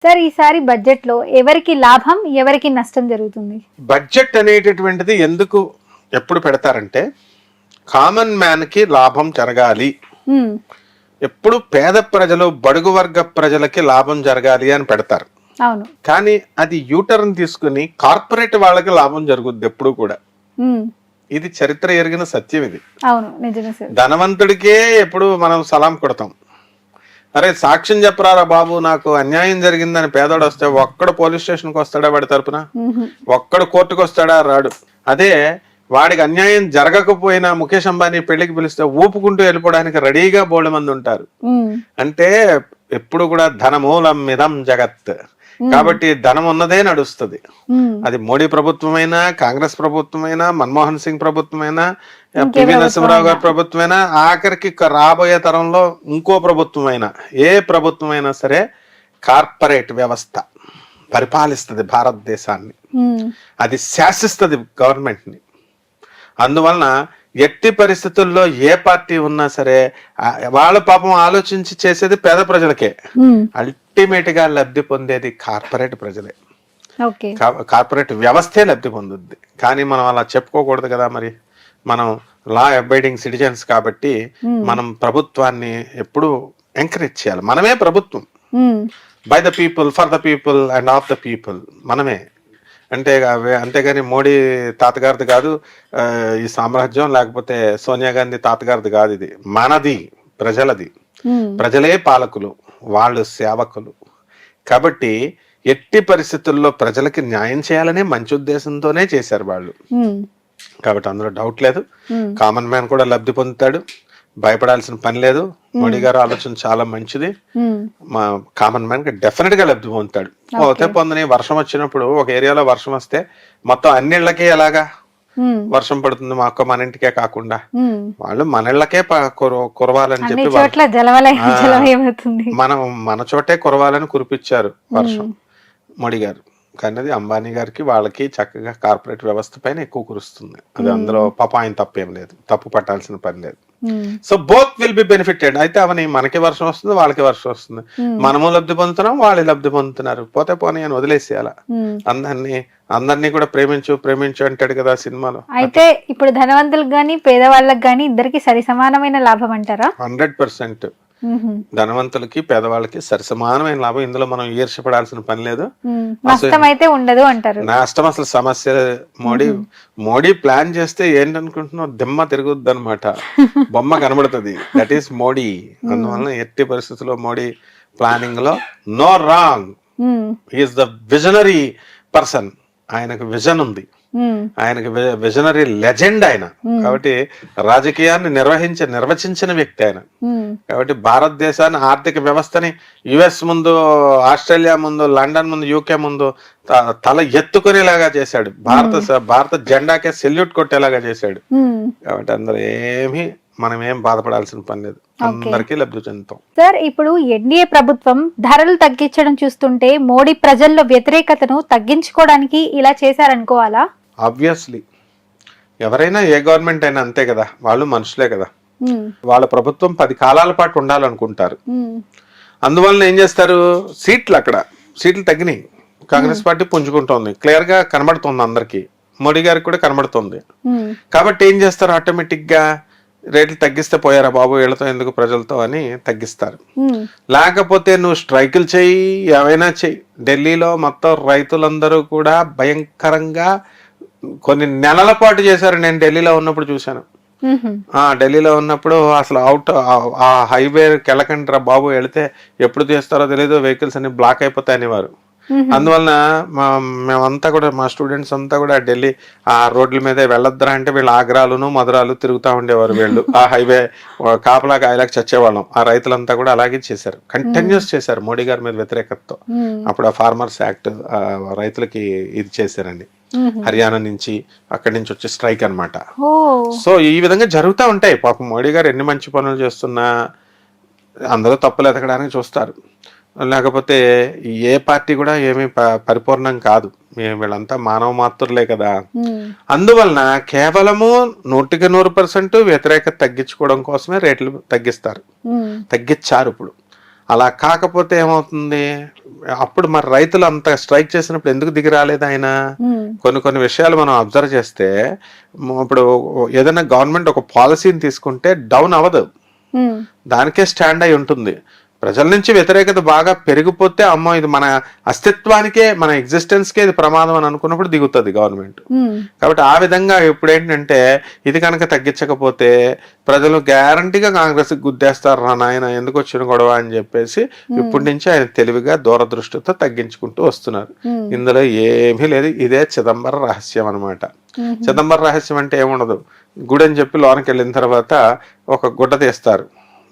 Sir ఈసారి budget లో ఎవరికి లాభం ఎవరికి నష్టం జరుగుతుంది? బడ్జెట్ అనేటటువంటిది ఎందుకు ఎప్పుడు పెడతారంటే కామన్ మ్యాన్ కి లాభం జరగాలి, ఉమ్, ఎప్పుడు పేద ప్రజలు బడుగు వర్గ ప్రజలకి లాభం జరగాలి అని పెడతారు. అవును. కానీ అది యూటర్న్ తీసుకుని కార్పొరేట్ వాళ్ళకి లాభం జరుగుద్ది ఎప్పుడు కూడా. ఉమ్, ఇది చరిత్ర ఎరిగిన సత్యం. ఇది అవును, నిజమే సార్. ధనవంతుడికే ఎప్పుడు మనం సలాం కొడతాం. అరే సాక్ష్యం చెప్పరారా బాబు, నాకు అన్యాయం జరిగిందని పేదోడు వస్తే ఒక్కడు పోలీస్ స్టేషన్కి వస్తాడా వాడి తరపున? ఒక్కడు కోర్టుకు వస్తాడా? రాడు. అదే వాడికి అన్యాయం జరగకపోయినా ముఖేష్ అంబానీ పెళ్లికి పిలిస్తే ఊపుకుంటూ వెళ్ళిపోవడానికి రెడీగా బోల్డ్ మంది ఉంటారు. అంటే ఎప్పుడు కూడా ధనమూలం మిదం జగత్. కాబట్టి ధనం ఉన్నదే నడుస్తుంది. అది మోడీ ప్రభుత్వమైనా, కాంగ్రెస్ ప్రభుత్వమైనా, మన్మోహన్ సింగ్ ప్రభుత్వమైనా, పివి నరసింహరావు గారి ప్రభుత్వమైనా, ఆఖరికి రాబోయే తరంలో ఇంకో ప్రభుత్వమైనా, ఏ ప్రభుత్వమైనా సరే కార్పొరేట్ వ్యవస్థ పరిపాలిస్తుంది భారతదేశాన్ని. అది శాసిస్తుంది గవర్నమెంట్ ని. అందువలన ఎట్టి పరిస్థితుల్లో ఏ పార్టీ ఉన్నా సరే వాళ్ళ పాపం ఆలోచించి చేసేది పేద ప్రజలకే. అల్టిమేట్ గా లబ్ధి పొందేది కార్పొరేట్ ప్రజలే. కార్పొరేట్ వ్యవస్థే లబ్ధి పొందుద్ది. కానీ మనం అలా చెప్పుకోకూడదు కదా. మరి మనం లా అబైడింగ్ సిటిజన్స్ కాబట్టి మనం ప్రభుత్వాన్ని ఎప్పుడు ఎంకరేజ్ చేయాలి. మనమే ప్రభుత్వం. By the people, for the people and of the people. మనమే. అంతేగాని మోడీ తాతగారిది కాదు ఈ సామ్రాజ్యం, లేకపోతే సోనియా గాంధీ తాతగారిది కాదు. ఇది మనది, ప్రజలది. ప్రజలే పాలకులు, వాళ్ళు సేవకులు. కాబట్టి ఎట్టి పరిస్థితుల్లో ప్రజలకి న్యాయం చేయాలనే మంచి ఉద్దేశంతోనే చేశారు వాళ్ళు. కాబట్టి అందులో డౌట్ లేదు. కామన్ మ్యాన్ కూడా లబ్ధి పొందుతాడు, భయపడాల్సిన పని లేదు. మోడీ గారు ఆలోచన చాలా మంచిది. మా కామన్ మ్యాన్ కి డెఫినెట్ గా లబ్ధి పొందుతాడు. పోతే పొందని వర్షం వచ్చినప్పుడు ఒక ఏరియాలో వర్షం వస్తే మొత్తం అన్ని ఇళ్లకే ఎలాగా వర్షం పడుతుంది, మాకు మన ఇంటికే కాకుండా వాళ్ళు మన ఇళ్లకే కురవాలని చెప్పి మన చోటే కురవాలని కురిపించారు వర్షం మోడీ గారు. కానీ అది అంబానీ గారికి వాళ్ళకి చక్కగా కార్పొరేట్ వ్యవస్థ పైన ఎక్కువ కురుస్తుంది. అది అందులో పాప ఆయన తప్పేం లేదు, తప్పు పట్టాల్సిన పని లేదు. So both will be benefited. అయితే అవని మనకి వర్షం వస్తుంది, వాళ్ళకి వర్షం వస్తుంది. మనము లబ్ధి పొందుతున్నాం, వాళ్ళు లబ్ధి పొందుతున్నారు. పోతే పోనీ అని వదిలేసేయాల. అందరినీ కూడా ప్రేమించు అంటాడు కదా సినిమాలో. అయితే ఇప్పుడు ధనవంతులకు గానీ పేదవాళ్ళకి గానీ ఇద్దరికి సరి సమానమైన లాభం అంటారా? 100%. ధనవంతులకి పేదవాళ్ళకి సరిసమానమైన లాభం. ఇందులో మనం ఈర్ష్యపడాల్సిన పని లేదు. నష్టం అయితే ఉండదు అంటారు. నష్టం అసలు సమస్య. మోడీ ప్లాన్ చేస్తే ఏంటనుకుంటున్నావు, దిమ్మ తిరుగుద్ది అనమాట, బొమ్మ కనబడుతుంది. That is Modi. అందువలన ఎట్టి పరిస్థితుల్లో మోడీ ప్లానింగ్ లో no wrong. Is the visionary person. ఆయనకు విజన్ ఉంది, ఆయనకి విజనరీ లెజెండ్ ఆయన. కాబట్టి రాజకీయాన్ని నిర్వచించిన వ్యక్తి ఆయన. కాబట్టి భారతదేశాన్ని, ఆర్థిక వ్యవస్థని యుఎస్ ముందు, ఆస్ట్రేలియా ముందు, లండన్ ముందు, యూకే ముందు తల ఎత్తుకునేలాగా చేశాడు. భారత జెండాకే సెల్యూట్ కొట్టేలాగా చేశాడు. కాబట్టి అందరూ మనం ఏం బాధపడాల్సిన పని లేదు, అందరికీ లబ్ధి చెందుతాం. సార్ ఇప్పుడు ఎన్డీఏ ప్రభుత్వం ధరలు తగ్గించడం చూస్తుంటే మోడీ ప్రజల్లో వ్యతిరేకతను తగ్గించుకోవడానికి ఇలా చేశారనుకోవాలా? ఆబ్వియస్లీ ఎవరైనా, ఏ గవర్నమెంట్ అయినా అంతే కదా. వాళ్ళు మనుషులే కదా. వాళ్ళ ప్రభుత్వం 10 కాలాల పాటు ఉండాలనుకుంటారు. అందువలన ఏం చేస్తారు, అక్కడ సీట్లు తగ్గినాయి. కాంగ్రెస్ పార్టీ పుంజుకుంటోంది, క్లియర్ గా కనబడుతుంది అందరికి. మోడీ గారికి కూడా కనబడుతుంది. కాబట్టి ఏం చేస్తారు, ఆటోమేటిక్ గా రేట్లు తగ్గిస్తే పోయారా బాబు వీళ్ళతో ఎందుకు ప్రజలతో అని తగ్గిస్తారు. లేకపోతే నువ్వు స్ట్రైకులు చెయ్యి, ఏవైనా చెయ్యి. ఢిల్లీలో మొత్తం రైతులందరూ కూడా భయంకరంగా కొన్ని నెలల పాటు చేశారు. నేను ఢిల్లీలో ఉన్నప్పుడు చూశాను. ఢిల్లీలో ఉన్నప్పుడు అసలు ఆ హైవేకి వెళ్ళకండి బాబు, వెళితే ఎప్పుడు తీస్తారో తెలియదు, వెహికల్స్ అన్ని బ్లాక్ అయిపోతాయని వారు. అందువలన మేమంతా కూడా, మా స్టూడెంట్స్ అంతా కూడా ఢిల్లీ ఆ రోడ్ల మీదే వెళ్ళొద్దురా అంటే వీళ్ళు ఆగ్రాలును మధురాలు తిరుగుతూ ఉండేవారు. వీళ్ళు ఆ హైవే కాపలా కాయలాగా చచ్చేవాళ్ళం. ఆ రైతులంతా కూడా అలాగే చేశారు, కంటిన్యూస్ చేశారు మోడీ గారి మీద వ్యతిరేకతతో. అప్పుడు ఆ ఫార్మర్స్ యాక్ట్ రైతులకి ఇది చేశారండి. హర్యానా నుంచి, అక్కడి నుంచి వచ్చే స్ట్రైక్ అన్నమాట. సో ఈ విధంగా జరుగుతూ ఉంటాయి. పాపం మోడీ గారు ఎన్ని మంచి పనులు చేస్తున్నా అందరూ తప్పులు ఎతకడానికి చూస్తారు. లేకపోతే ఏ పార్టీ కూడా ఏమీ పరిపూర్ణం కాదు. వీళ్ళంతా మానవ మాత్రులే కదా. అందువలన కేవలము 100% వ్యతిరేకత తగ్గించుకోవడం కోసమే రేట్లు తగ్గిస్తారు, తగ్గించారు. ఇప్పుడు అలా కాకపోతే ఏమవుతుంది, అప్పుడు మరి రైతులు అంత స్ట్రైక్ చేసినప్పుడు ఎందుకు దిగి రాలేదు ఆయన? కొన్ని విషయాలు మనం అబ్జర్వ్ చేస్తే, ఇప్పుడు ఏదైనా గవర్నమెంట్ ఒక పాలసీని తీసుకుంటే డౌన్ అవ్వదు, దానికే స్టాండ్ అయి ఉంటుంది. ప్రజల నుంచి వ్యతిరేకత బాగా పెరిగిపోతే అమ్మో ఇది మన అస్తిత్వానికే, మన ఎగ్జిస్టెన్స్కే ఇది ప్రమాదం అని అనుకున్నప్పుడు దిగుతుంది గవర్నమెంట్. కాబట్టి ఆ విధంగా ఇప్పుడు ఏంటంటే, ఇది కనుక తగ్గించకపోతే ప్రజలు గ్యారంటీగా కాంగ్రెస్ గుద్దేస్తారు రా నాయన ఎందుకు వచ్చిన గొడవ అని చెప్పేసి ఇప్పటి నుంచి ఆయన తెలివిగా దూరదృష్టితో తగ్గించుకుంటూ వస్తున్నారు. ఇందులో ఏమీ లేదు, ఇదే చిదంబర రహస్యం అనమాట. చిదంబర రహస్యం అంటే ఏముండదు, గుడి అని చెప్పి లోనికి వెళ్ళిన తర్వాత ఒక గుడ్డ తీస్తారు,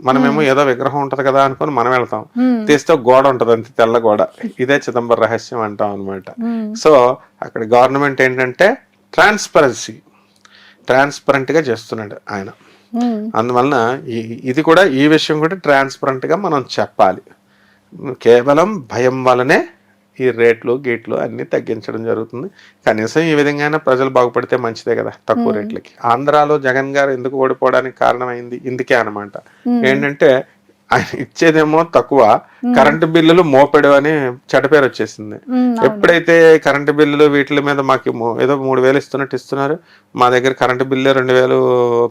మనమేమో ఏదో విగ్రహం ఉంటది కదా అనుకుని మనం వెళ్తాం, తీస్తే గోడ ఉంటది అంతే, తెల్ల గోడ. ఇదే చిదంబర రహస్యం అంటాం అనమాట. సో అక్కడ గవర్నమెంట్ ఏంటంటే ట్రాన్స్పరెంట్ గా చేస్తున్నాడు ఆయన. అందువలన ఇది కూడా, ఈ విషయం కూడా ట్రాన్స్పరెంట్ గా మనం చెప్పాలి. కేవలం భయం వల్లనే ఈ రేట్లు గేట్లు అన్ని తగ్గించడం జరుగుతుంది. కనీసం ఈ విధంగా ప్రజలు బాగుపడితే మంచిదే కదా, తక్కువ రేట్లకి. ఆంధ్రాలో జగన్ గారు ఎందుకు ఓడిపోవడానికి కారణమైంది ఇందుకే అనమాట. ఏంటంటే ఆయన ఇచ్చేదేమో తక్కువ, కరెంటు బిల్లులు మోపెడు అని చెడ్డపేరు వచ్చేసింది. ఎప్పుడైతే కరెంటు బిల్లులు వీటి మీద మాకు ఏదో 3,000 ఇస్తున్నారు, మా దగ్గర కరెంటు బిల్లు 2,000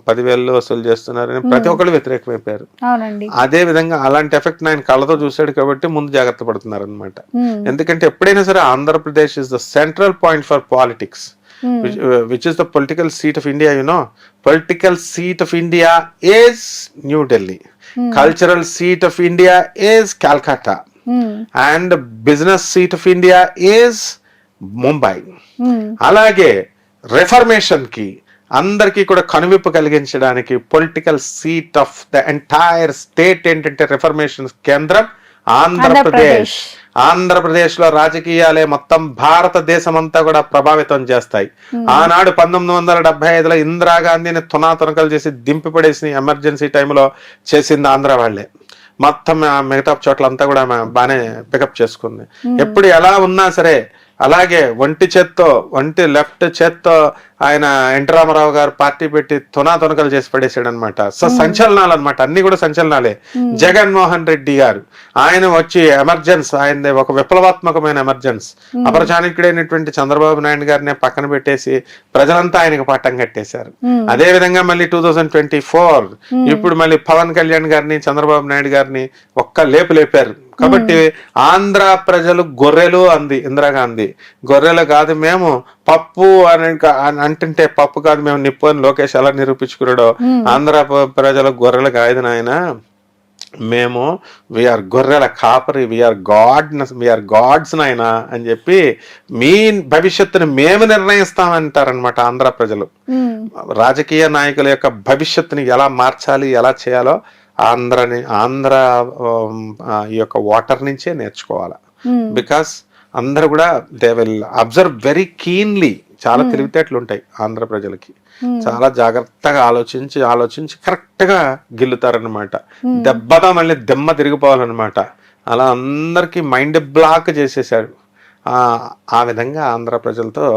10,000 వసూలు చేస్తున్నారు, ప్రతి ఒక్కళ్ళు వ్యతిరేకమైపోయారు. అదే విధంగా అలాంటి ఎఫెక్ట్ ఆయన కళ్ళతో చూశాడు కాబట్టి ముందు జాగ్రత్త పడుతున్నారు అనమాట. ఎందుకంటే ఎప్పుడైనా సరే Andhra Pradesh is the central point for politics, which is the political seat of India, political seat of India is New Delhi, cultural seat of India is Calcutta, and business seat of India is Mumbai. అలాగే reformation కి అందరికీ కూడా కనువిప్పు కలిగించడానికి political seat of the entire state ఏంటంటే reformation కేంద్రం ఆంధ్రప్రదేశ్ లో రాజకీయాలే మొత్తం భారతదేశం అంతా కూడా ప్రభావితం చేస్తాయి. ఆనాడు 1975లో ఇందిరాగాంధీని తునాతునకలు చేసి దింపి పడేసి ఎమర్జెన్సీ టైంలో చేసింది ఆంధ్ర వాళ్ళే. మొత్తం మిగతా చోట్లంతా కూడా బాగానే పికప్ చేసుకుంది. ఎప్పుడు ఎలా ఉన్నా సరే అలాగే ఒంటి లెఫ్ట్ చేత్తో ఆయన ఎన్టీ రామారావు గారు పార్టీ పెట్టి తునాతునకలు చేసి పడేసాడు అనమాట. సంచలనాలు అనమాట, అన్ని కూడా సంచలనాలే. జగన్మోహన్ రెడ్డి గారు ఆయన వచ్చి ఎమర్జెన్స్, ఆయన ఒక విప్లవాత్మకమైన ఎమర్జెన్స్, అపరచాణిక్యుడైనటువంటి చంద్రబాబు నాయుడు గారిని పక్కన పెట్టేసి ప్రజలంతా ఆయనకు పట్టం కట్టేశారు. అదే విధంగా మళ్ళీ 2024 ఇప్పుడు మళ్ళీ పవన్ కళ్యాణ్ గారిని చంద్రబాబు నాయుడు గారిని ఒక్క లేపు లేపారు. కాబట్టి ఆంధ్ర ప్రజలు గొర్రెలు అంది ఇందిరాగాంధీ. గొర్రెలు కాదు మేము పప్పు అని అంటుంటే పప్పు కాదు మేము నిప్పు అని లోకేష్ ఎలా నిరూపించుకున్నాడో, ఆంధ్ర ప్రజలు గొర్రెలు కాదు నాయన, మేము వీఆర్ గొర్రెల కాపరి, వీఆర్ గాడ్స్ నాయన అని చెప్పి మీ భవిష్యత్తుని మేము నిర్ణయిస్తామంటారనమాట ఆంధ్ర ప్రజలు. రాజకీయ నాయకుల యొక్క భవిష్యత్తుని ఎలా మార్చాలి, ఎలా చేయాలో ఆంధ్ర ఈ యొక్క వాటర్ నుంచే నేర్చుకోవాలి. బికాస్ అందరూ కూడా they will observe very keenly. చాలా తెలివితేటలు ఉంటాయి ఆంధ్ర ప్రజలకి, చాలా జాగ్రత్తగా ఆలోచించి కరెక్ట్ గా గిల్లుతారనమాట. దెబ్బతో మళ్ళీ దెమ్మ తిరిగిపోవాలన్నమాట. అలా అందరికి మైండ్ బ్లాక్ చేసేసాడు. ఆ విధంగా ఆంధ్ర ప్రజలతో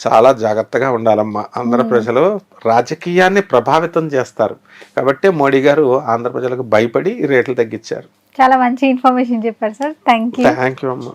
చాలా జాగ్రత్తగా ఉండాలమ్మా. ఆంధ్ర ప్రజలు రాజకీయాన్ని ప్రభావితం చేస్తారు కాబట్టి మోడీ గారు ఆంధ్ర ప్రజలకు భయపడి రేట్లు తగ్గించారు. చాలా మంచి ఇన్ఫర్మేషన్ చెప్పారు సార్. థ్యాంక్ యూ అమ్మా.